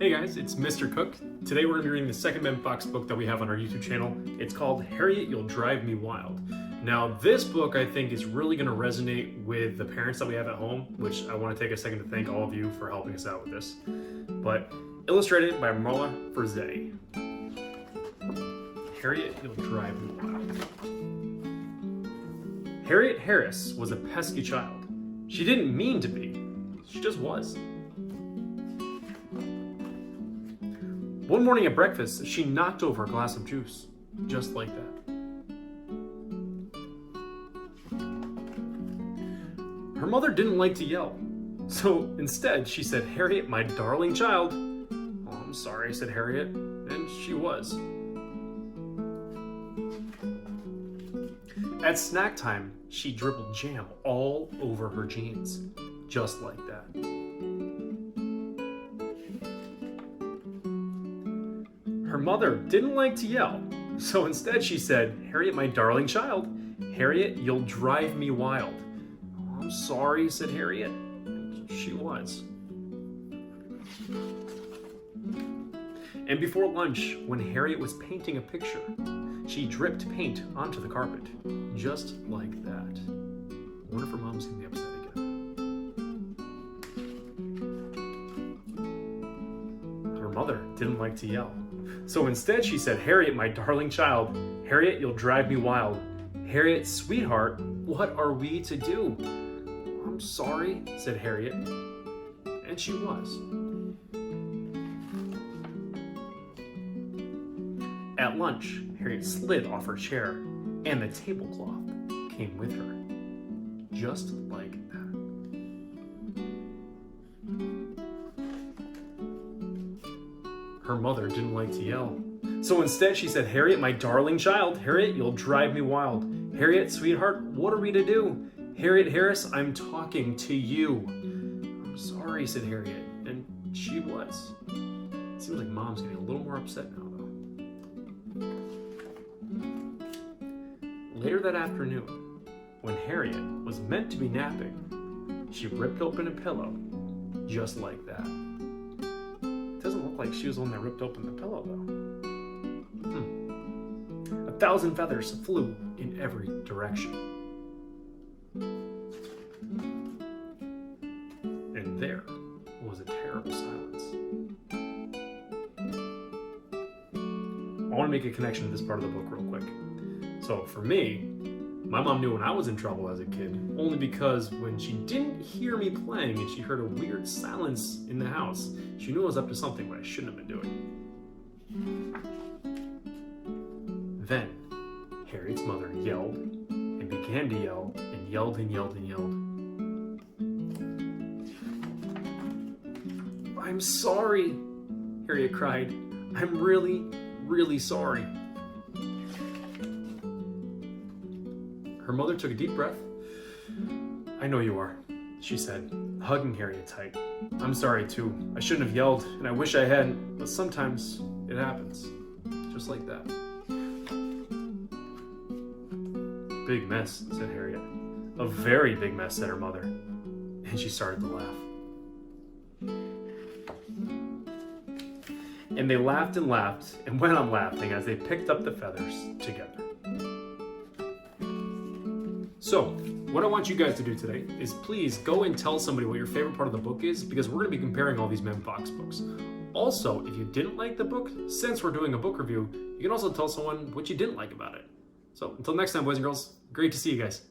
Hey guys, it's Mr. Cook. Today we're going to be reading the second Ben Fox book that we have on our YouTube channel. It's called Harriet, You'll Drive Me Wild. Now this book I think is really going to resonate with the parents that we have at home, which I want to take a second to thank all of you for helping us out with this. But illustrated by Marla, Frazee. Harriet, You'll Drive Me Wild. Harriet Harris was a pesky child. She didn't mean to be, she just was. One morning at breakfast, she knocked over a glass of juice, just like that. Her mother didn't like to yell, so instead she said, "Harriet, my darling child." "Oh, I'm sorry," said Harriet, and she was. At snack time, she dribbled jam all over her jeans, just like that. Her mother didn't like to yell, so instead she said, "Harriet, my darling child, Harriet, you'll drive me wild." "Oh, I'm sorry," said Harriet, and she was. And before lunch, when Harriet was painting a picture, she dripped paint onto the carpet, just like that. I wonder if her mom's gonna be upset again. Her mother didn't like to yell, so instead she said, "Harriet, my darling child, Harriet, you'll drive me wild. Harriet, sweetheart, what are we to do?" "I'm sorry," said Harriet, and she was. At lunch, Harriet slid off her chair, and the tablecloth came with her, just like that. Her mother didn't like to yell, so instead she said, "Harriet, my darling child, Harriet, you'll drive me wild. Harriet, sweetheart, what are we to do? Harriet Harris, I'm talking to you." "I'm sorry," said Harriet, and she was. It seems like Mom's getting a little more upset now, though. Later that afternoon, when Harriet was meant to be napping, she ripped open a pillow, just like that. It doesn't look like she was the one that ripped open the pillow, though. 1,000 feathers flew in every direction. And there was a terrible silence. I want to make a connection to this part of the book real quick. So for me, my mom knew when I was in trouble as a kid, only because when she didn't hear me playing and she heard a weird silence in the house, she knew I was up to something what I shouldn't have been doing. Then, Harriet's mother yelled and began to yell and yelled and yelled and yelled. "I'm sorry," Harriet cried. "I'm really, really sorry." Her mother took a deep breath. "I know you are," she said, hugging Harriet tight. "I'm sorry too. I shouldn't have yelled, and I wish I hadn't, but sometimes it happens. Just like that." "Big mess," said Harriet. "A very big mess," said her mother, and she started to laugh. And they laughed and laughed and went on laughing as they picked up the feathers together. So, what I want you guys to do today is please go and tell somebody what your favorite part of the book is, because we're going to be comparing all these Ben Fox books. Also, if you didn't like the book, since we're doing a book review, you can also tell someone what you didn't like about it. So, until next time, boys and girls, great to see you guys.